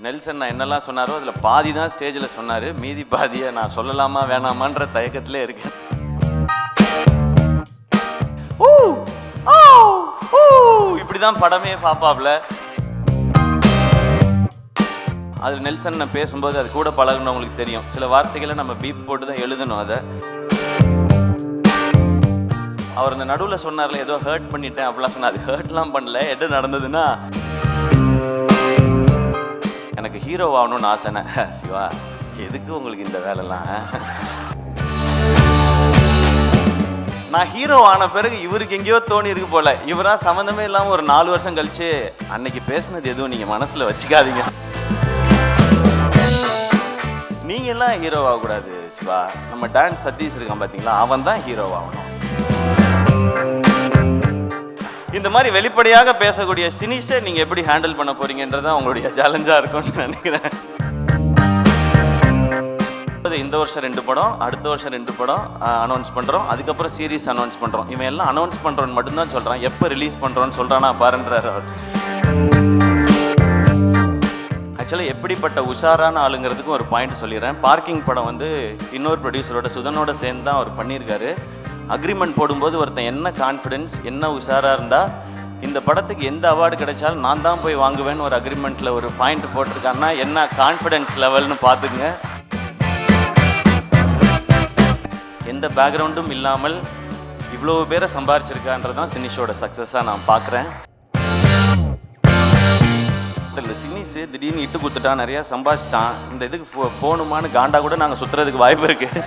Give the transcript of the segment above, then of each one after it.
Nelson நான் என்னெல்லாம் சொன்னாரோ அதில் பாதி தான் ஸ்டேஜில் சொன்னார், மீதி பாதியை நான் சொல்லலாமா வேணாமான்ற தயக்கத்திலே இருக்கேன். இப்படி தான் படமே பாப்பாப்ல. அது நெல்சன் நான் பேசும்போது அது கூட பழகுனவங்களுக்கு தெரியும், சில வார்த்தைகளை நம்ம பீப் போட்டு தான் எழுதணும். அதை அவர் இந்த நடுவில் சொன்னார்ல, ஏதோ ஹர்ட் பண்ணிட்டேன் அப்படிலாம் சொன்னார். அது ஹர்ட்லாம் பண்ணல. என்ன நடந்ததுன்னா, எனக்கு ஹீரோ ஆகணும்னு ஆசைனே. சிவா, எதுக்கு உங்களுக்கு இந்த வேலைலாம்? நான் ஹீரோ ஆன பிறகு இவருக்கு எங்கேயோ தோணி இருக்கு போல, இவரா சம்மந்தமே இல்லாமல் ஒரு 4 வருஷம் கழிச்சு அன்னைக்கு பேசுனது எதுவும் நீங்கள் மனசில் வச்சுக்காதீங்க. நீங்கள் எல்லாம் ஹீரோ ஆகக்கூடாது சிவா. நம்ம டான்ஸ் சதீஷ் இருக்கான் பார்த்தீங்களா, அவன் தான் ஹீரோ ஆகணும். இந்த மாதிரி வெளிப்படையாக பேசக்கூடிய சினிஷை நீங்கள் எப்படி ஹேண்டில் பண்ண போறீங்கன்றதான் உங்களுடைய சேலஞ்சாக இருக்கும்னு நினைக்கிறேன். இந்த வருஷம் 2 படம், அடுத்த வருஷம் 2 படம் அனௌன்ஸ் பண்ணுறோம். அதுக்கப்புறம் சீரீஸ் அனௌன்ஸ் பண்ணுறோம். இவன் எல்லாம் அனௌன்ஸ் பண்ணுறோன்னு மட்டும்தான் சொல்கிறான், எப்போ ரிலீஸ் பண்ணுறோன்னு சொல்கிறானா பாருன்றார் அவர். ஆக்சுவலாக எப்படிப்பட்ட உஷாரான ஆளுங்கிறதுக்கும் ஒரு பாயிண்ட் சொல்லிடுறேன். பார்க்கிங் படம் வந்து இன்னொரு ப்ரொடியூசரோட சுதனோட சேர்ந்து தான் அவர் பண்ணியிருக்காரு. அக்ரிமெண்ட் போடும்போது ஒருத்தன் என்ன கான்ஃபிடென்ஸ், என்ன உஷாராக இருந்தால் இந்த படத்துக்கு எந்த அவார்டு கிடைச்சாலும் நான் தான் போய் வாங்குவேன்னு ஒரு அக்ரிமெண்ட்டில் ஒரு பாயிண்ட் போட்டிருக்காங்கன்னா என்ன கான்ஃபிடென்ஸ் லெவல்னு பார்த்துக்குங்க. எந்த பேக்ரவுண்டும் இல்லாமல் இவ்வளோ பேரை சம்பாரிச்சிருக்கான்றது தான் சினிஷோட சக்ஸஸாக நான் பார்க்குறேன். இதில் சினிஷு திடீர்னு இட்டு கொடுத்துட்டான், நிறையா சம்பாதிச்சிட்டான், இந்த இதுக்கு போகணுமான்னு காண்டா கூட நாங்கள் சுற்றுறதுக்கு வாய்ப்பு இருக்குது.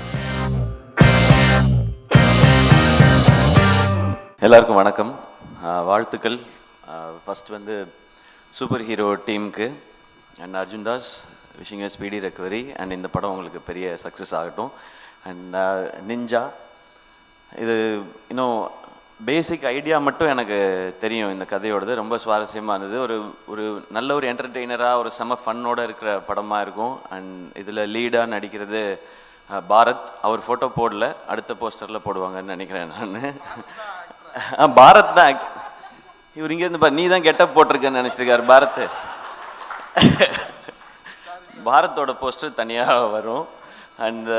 எல்லாருக்கும் வணக்கம், வாழ்த்துக்கள். ஃபஸ்ட் வந்து சூப்பர் ஹீரோ டீமுக்கு and Arjun Das, wishing you speedy recovery. And இந்த படம் உங்களுக்கு பெரிய சக்ஸஸ் ஆகட்டும். அண்ட் நிஞ்சா, இது இன்னும் பேசிக் ஐடியா மட்டும் எனக்கு தெரியும் இந்த கதையோடது. ரொம்ப சுவாரஸ்யமாக இருந்தது. ஒரு நல்ல ஒரு என்டர்டெய்னராக ஒரு செம ஃபன்னோடு இருக்கிற படமாக இருக்கும். அண்ட் இதில் லீடாக நடிக்கிறது பாரத். அவர் ஃபோட்டோ போடல, அடுத்த போஸ்டரில் போடுவாங்கன்னு நினைக்கிறேன் நான். பாரத் தான் இவர் இங்கேருந்து நீ தான் கெட்டப் போட்டிருக்கேன்னு நினச்சிருக்காரு பாரத். பாரத்தோட போஸ்டர் தனியாக வரும். அந்த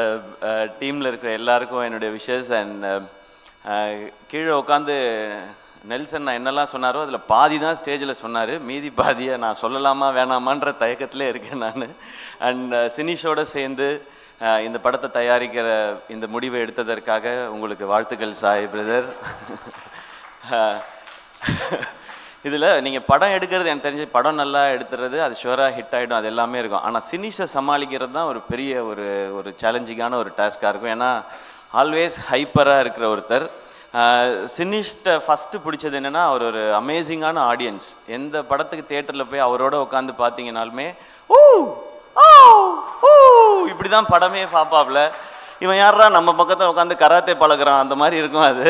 டீமில் இருக்கிற எல்லாருக்கும் என்னுடைய விஷஸ். அண்ட் கீழே உட்காந்து நெல்சன் நான் என்னெல்லாம் சொன்னாரோ அதில் பாதி தான் ஸ்டேஜில் சொன்னார், மீதி பாதியை நான் சொல்லலாமா வேணாமான்ற தயக்கத்திலே இருக்கேன் நான். அண்ட் சினிஷோடு சேர்ந்து இந்த படத்தை தயாரிக்கிற இந்த முடிவை எடுத்ததற்காக உங்களுக்கு வாழ்த்துக்கள் சாய் பிரதர். இதில் நீங்கள் படம் எடுக்கிறது எனக்கு தெரிஞ்சு படம் நல்லா எடுத்துறது அது ஷுவராக ஹிட் ஆகிடும், அது எல்லாமே இருக்கும். ஆனால் சினிஷை சமாளிக்கிறது தான் ஒரு பெரிய ஒரு சேலஞ்சிங்கான ஒரு டாஸ்காக இருக்கும். ஏன்னா ஆல்வேஸ் ஹைப்பராக இருக்கிற ஒருத்தர். சினிஷ்ட ஃபஸ்ட்டு பிடிச்சது என்னென்னா அவர் ஒரு அமேசிங்கான ஆடியன்ஸ். எந்த படத்துக்கு தியேட்டரில் போய் அவரோட உட்காந்து பார்த்தீங்கன்னாலுமே இப்படி தான் படமே பாப்பாப்ல. இவன் யாரா நம்ம பக்கத்தில் உட்காந்து கராத்தே பழகிறான் அந்த மாதிரி இருக்கும் அது.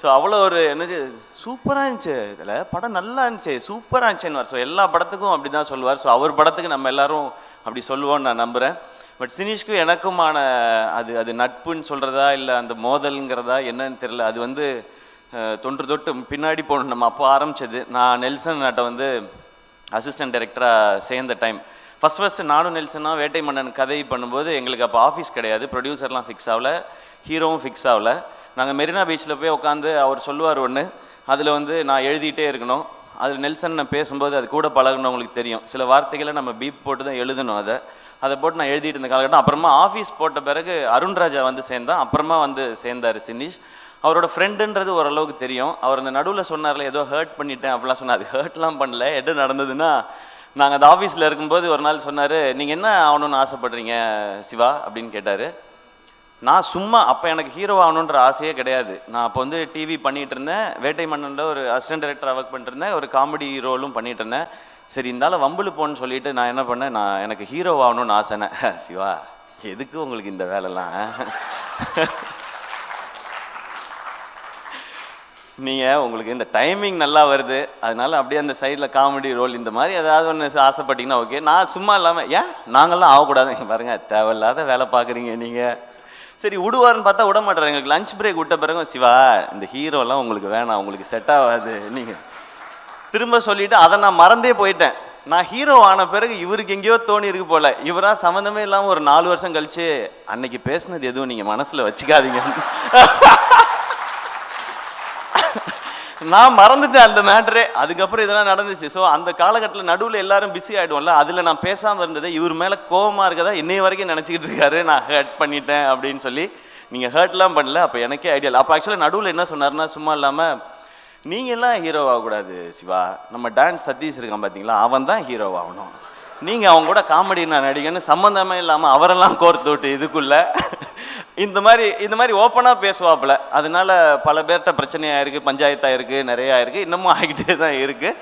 ஸோ அவ்வளோ ஒரு என்னது சூப்பராக இருந்துச்சு, இதில் படம் நல்லா இருந்துச்சு, சூப்பராக இருந்துச்சுன்னு. ஸோ எல்லா படத்துக்கும் அப்படி தான் சொல்லுவார். ஸோ அவர் படத்துக்கு நம்ம எல்லாரும் அப்படி சொல்லுவோன்னு நான் நம்புகிறேன். பட் சினிஷ்க்கும் எனக்குமான அது நட்புன்னு சொல்கிறதா இல்லை அந்த மோதல்ங்கிறதா என்னன்னு தெரியல. அது வந்து தொன்று தொட்டு பின்னாடி போகணும். நம்ம அப்போ ஆரம்பித்தது. நான் நெல்சன் நாட்டை வந்து அசிஸ்டன்ட் டைரக்டராக சேர்ந்த டைம் ஃபஸ்ட்டு நானும் நெல்சனாக வேட்டை மன்னன் கதை பண்ணும்போது எங்களுக்கு அப்போ ஆஃபீஸ் கிடையாது, ப்ரொடியூசர்லாம் ஃபிக்ஸ் ஆகல, ஹீரோவும் ஃபிக்ஸ் ஆகல. நாங்கள் மெரினா பீச்சில் போய் உட்காந்து அவர் சொல்லுவார் ஒன்று, அதில் வந்து நான் எழுதிட்டே இருக்கணும். அதில் நெல்சன் நான் பேசும்போது அது கூட பழகுனவங்களுக்கு தெரியும், சில வார்த்தைகளை நம்ம பீப் போட்டு தான் எழுதணும். அதை போட்டு நான் எழுதிட்டு இருந்த காலகட்டம். அப்புறமா ஆஃபீஸ் போட்ட பிறகு அருண்ராஜா வந்து சேர்ந்தான், அப்புறமா வந்து சேர்ந்தார் சினிஷ். அவரோட ஃப்ரெண்டுன்றது ஓரளவுக்கு தெரியும். அவர் அந்த நடுவில் சொன்னார்ல, ஏதோ ஹர்ட் பண்ணிட்டேன் அப்படிலாம் சொன்னார். அது ஹர்ட்லாம் பண்ணல. என்ன நடந்ததுன்னா, நாங்கள் அந்த ஆஃபீஸில் இருக்கும்போது ஒரு நாள் சொன்னார், நீங்கள் என்ன ஆகணும்னு ஆசைப்படுறீங்க சிவா அப்படின்னு கேட்டார். நான் சும்மா அப்போ எனக்கு ஹீரோ ஆகணுன்ற ஆசையே கிடையாது. நான் அப்போ வந்து டிவி பண்ணிகிட்டு இருந்தேன், வேட்டை மன்னனில் ஒரு அசிஸ்டன்ட் டைரக்டராக ஒர்க் பண்ணிட்டு இருந்தேன், ஒரு காமெடி ரோலும் பண்ணிகிட்டு இருந்தேன். சரி இருந்தாலும் வம்புல போன்னு சொல்லிட்டு நான் என்ன பண்ணேன், எனக்கு ஹீரோ ஆகணும்னு ஆசைனே. சிவா, எதுக்கு உங்களுக்கு இந்த வேலைலாம்? நீங்கள் உங்களுக்கு இந்த டைமிங் நல்லா வருது, அதனால அப்படியே அந்த சைடில் காமெடி ரோல் இந்த மாதிரி ஏதாவது ஒன்று ஆசைப்பட்டீங்கன்னா ஓகே. நான் சும்மா இல்லாமல் ஏன் நாங்கள்லாம் ஆகக்கூடாது பாருங்க, தேவையில்லாத வேலை பார்க்குறீங்க நீங்கள். சரி விடுவார்னு பார்த்தா விட மாட்டார். எங்களுக்கு லஞ்ச் பிரேக் விட்ட பிறகு சிவா இந்த ஹீரோலாம் உங்களுக்கு வேணாம், உங்களுக்கு செட் ஆகாது, நீங்கள் திரும்ப சொல்லிவிட்டு அதை நான் மறந்தே போயிட்டேன். நான் ஹீரோ ஆன பிறகு இவருக்கு எங்கேயோ தோணி இருக்கு போல, இவரா சம்மந்தமே இல்லாமல் ஒரு 4 வருஷம் கழிச்சு அன்னைக்கு பேசுனது எதுவும் நீங்கள் மனசில் வச்சுக்காதீங்க. நான் மறந்துட்டேன் அந்த மேட்டரே. அதுக்கப்புறம் இதெல்லாம் நடந்துச்சு. ஸோ அந்த காலகட்டத்தில் நடுவில் எல்லாரும் பிஸி ஆகிடுவோம்ல, அதில் நான் பேசாமல் இருந்தது இவர் மேலே கோபமாக இருக்கதா இன்னைய வரைக்கும் நினச்சிக்கிட்டு இருக்காரு, நான் ஹர்ட் பண்ணிட்டேன் அப்படின்னு சொல்லி. நீங்கள் ஹர்ட்லாம் பண்ணல, அப்போ எனக்கே ஐடியா இல்லை. அப்போ ஆக்சுவலாக நடுவில் என்ன சொன்னார்னா, சும்மா இல்லாமல் நீங்கள் எல்லாம் ஹீரோ ஆகக்கூடாது சிவா, நம்ம டான்ஸ் சதீஷ் இருக்கான் பார்த்தீங்களா, அவன் தான் ஹீரோ ஆகணும், நீங்கள் அவங்க கூட காமெடி நான் நடிகன்னு சம்மந்தமே இல்லாமல் அவரெல்லாம் கோர்த்து விட்டு இதுக்குள்ளே இந்த மாதிரி ஓப்பனாக பேசுவாப்புல. அதனால பல பேர்கிட்ட பிரச்சனையாக இருக்குது, பஞ்சாயத்தாக இருக்குது, நிறையா இருக்குது, இன்னமும் ஆகிட்டே தான் இருக்குது.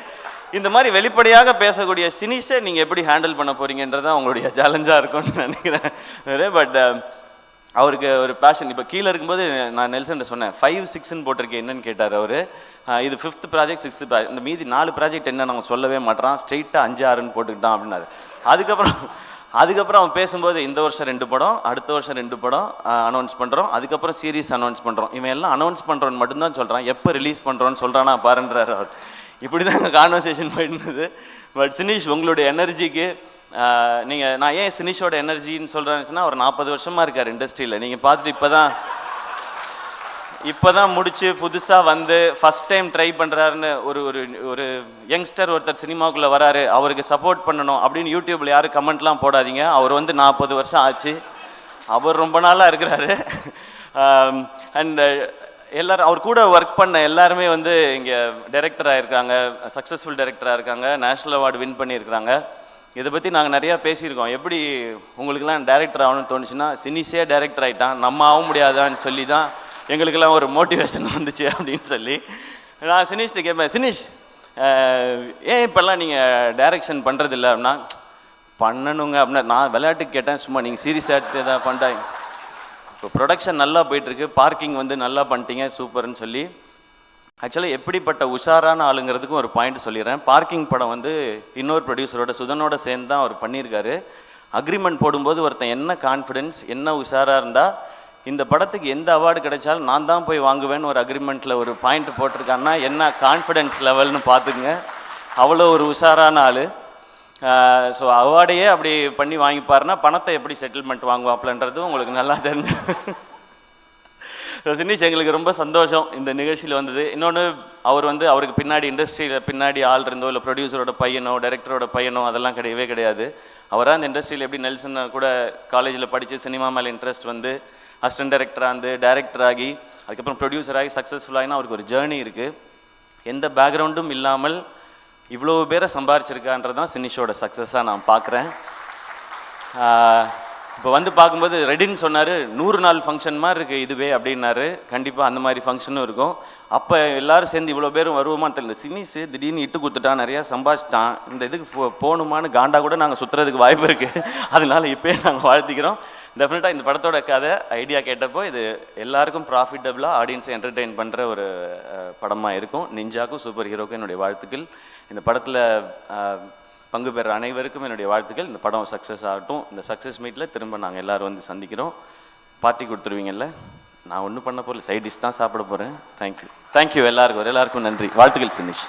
இந்த மாதிரி வெளிப்படையாக பேசக்கூடிய சினிஷை நீங்கள் எப்படி ஹேண்டில் பண்ண போகிறீங்கன்றதான் உங்களுடைய சேலஞ்சாக இருக்கும்னு நினைக்கிறேன். பட் அவருக்கு ஒரு பேஷன். இப்போ கீழே இருக்கும்போது நான் நெல்சன்ட்ட சொன்னேன் 5, 6ன்னு போட்டிருக்கேன் என்னன்னு கேட்டார் அவர். இது 5th ப்ராஜெக்ட் 6th ப்ராஜெக்ட், இந்த மீதி 4 ப்ராஜெக்ட் என்ன நாங்கள் சொல்லவே மாட்டோம், ஸ்ட்ரெயிட்டாக 5, 6ன்னு போட்டுக்கிட்டான் அப்படின்னாரு. அதுக்கப்புறம் அவன் பேசும்போது இந்த வருஷம் 2 படம், அடுத்த வருஷம் 2 படம் அனௌன்ஸ் பண்ணுறோம், அதுக்கப்புறம் சீரீஸ் அனௌன்ஸ் பண்ணுறோம். இவன் எல்லாம் அனௌன்ஸ் பண்ணுறோன்னு மட்டும்தான் சொல்கிறான், எப்போ ரிலீஸ் பண்ணுறோன்னு சொல்கிறானா பாருன்றார் அவர். இப்படி தான் எங்கள் கான்வர்சேஷன் போயிருந்தது. பட் சினிஷ், உங்களுடைய எனர்ஜிக்கு நான் ஏன் சினிஷோட எனர்ஜின்னு சொல்கிறேன்னு ஒரு 40 வருஷமாக இருக்கார் இண்டஸ்ட்ரியில். நீங்கள் பார்த்துட்டு இப்போ தான் முடிச்சு புதுசாக வந்து ஃபஸ்ட் டைம் ட்ரை பண்ணுறாருன்னு ஒரு யங்ஸ்டர் ஒருத்தர் சினிமாவுக்குள்ளே வராரு, அவருக்கு சப்போர்ட் பண்ணணும் அப்படின்னு யூடியூப்பில் யாரும் கமெண்ட்லாம் போடாதீங்க. அவர் 40 வருஷம் ஆச்சு, அவர் ரொம்ப நாளாக இருக்கிறாரு. அண்ட் எல்லோரும் அவர் கூட ஒர்க் பண்ண எல்லாருமே இங்கே டைரக்டராக இருக்காங்க, சக்ஸஸ்ஃபுல் டைரக்டராக இருக்காங்க, நேஷ்னல் அவார்டு வின் பண்ணியிருக்கிறாங்க. இதை பற்றி நாங்கள் நிறையா பேசியிருக்கோம். எப்படி உங்களுக்கெல்லாம் டைரக்டர் ஆகணும்னு தோணுச்சுன்னா, சினிஷே டைரக்டர் ஆகிட்டான், நம்ம ஆக முடியாதான்னு சொல்லி தான் எங்களுக்கெல்லாம் ஒரு மோட்டிவேஷன் வந்துச்சு அப்படின்னு சொல்லி நான் சினிஷ்ட்டு கேட்பேன், சினிஷ் ஏன் இப்போல்லாம் நீங்கள் டைரக்ஷன் பண்ணுறதில்ல அப்படின்னா, பண்ணணுங்க அப்படின்னா. நான் விளையாட்டுக்கு கேட்டேன், சும்மா நீங்கள் சீரியஸாக தான் பண்ணிட்டாங்க. இப்போ ப்ரொடக்ஷன் நல்லா போயிட்டுருக்கு, பார்க்கிங் நல்லா பண்ணிட்டீங்க, சூப்பர்னு சொல்லி. ஆக்சுவலாக எப்படிப்பட்ட உஷாரான ஆளுங்கிறதுக்கும் ஒரு பாயிண்ட் சொல்லிடுறேன். பார்க்கிங் படம் இன்னொரு ப்ரொடியூசரோட சுதனோட சேர்ந்து தான் அவர் பண்ணியிருக்காரு. அக்ரிமெண்ட் போடும்போது ஒருத்தன் என்ன கான்ஃபிடென்ஸ், என்ன உஷாராக இருந்தால் இந்த படத்துக்கு எந்த அவார்டு கிடைச்சாலும் நான் தான் போய் வாங்குவேன்னு ஒரு அக்ரிமெண்ட்டில் ஒரு பாயிண்ட் போட்டிருக்காங்கன்னா என்ன கான்ஃபிடென்ஸ் லெவல்னு பார்த்துக்குங்க. அவ்வளோ ஒரு உஷாரான ஆள். ஸோ அவார்டையே அப்படி பண்ணி வாங்கிப்பாருன்னா பணத்தை எப்படி செட்டில்மெண்ட் வாங்குவாப்லன்றது உங்களுக்கு நல்லா தெரிஞ்சு. சினிஷ், எங்களுக்கு ரொம்ப சந்தோஷம் இந்த நிகழ்ச்சியில் வந்தது. இன்னொன்று, அவர் அவருக்கு பின்னாடி இண்டஸ்ட்ரியில் பின்னாடி ஆள் இருந்தோ இல்லை ப்ரொடியூசரோட பையனோ டைரக்டரோட பையனோ அதெல்லாம் கிடையவே கிடையாது. அவராக அந்த இண்டஸ்ட்ரியில் எப்படி நெல்சன் கூட காலேஜில் படித்து சினிமா மேலே இன்ட்ரெஸ்ட் அசிஸ்டன்ட் டைரக்டராக டைரக்டர் ஆகி அதுக்கப்புறம் ப்ரொடியூசர் ஆகி சக்ஸஸ்ஃபுல்லாகினா அவருக்கு ஒரு ஜேர்னி இருக்குது. எந்த பேக்ரவுண்டும் இல்லாமல் இவ்வளோ பேரை சம்பாரிச்சிருக்கான்றதான் சினிஷோட சக்ஸஸாக நான் பார்க்குறேன். இப்போ பார்க்கும்போது ரெடின்னு சொன்னார், 100 நாள் ஃபங்க்ஷன் மாதிரி இருக்குது இதுவே அப்படின்னாரு. கண்டிப்பாக அந்த மாதிரி ஃபங்க்ஷனும் இருக்கும். அப்போ எல்லோரும் சேர்ந்து இவ்வளோ பேரும் வருவோமான்னு தெரியல. சினிஷ் திடீர்னு இட்டு கொடுத்துட்டான், நிறையா சம்பாதிச்சிட்டான், இந்த இதுக்கு போகணுமான்னு காண்டா கூட நாங்கள் சுற்றுறதுக்கு வாய்ப்பு இருக்குது. அதனால இப்போயே நாங்கள் வாழ்த்திக்கிறோம். டெஃபினட்டாக இந்த படத்தோட கதை ஐடியா கேட்டப்போ இது எல்லாருக்கும் ப்ராஃபிட்டபுளாக ஆடியன்ஸை என்டர்டெயின் பண்ணுற ஒரு படமாக இருக்கும். நிஞ்சாக்கும் சூப்பர் ஹீரோக்கும் என்னுடைய வாழ்த்துக்கள். இந்த படத்தில் பங்கு பெற அனைவருக்கும் என்னுடைய வாழ்த்துக்கள். இந்த படம் சக்ஸஸ் ஆகட்டும். இந்த சக்ஸஸ் மீட்டில் திரும்ப நாங்கள் எல்லோரும் சந்திக்கிறோம். பார்ட்டி கொடுத்துருவீங்கல்ல? நான் ஒன்றும் பண்ண போகல, சைட் டிஷ் தான் சாப்பிட போகிறேன். தேங்க்யூ எல்லாருக்கும் நன்றி. வாழ்த்துக்கள் சினிஷ்.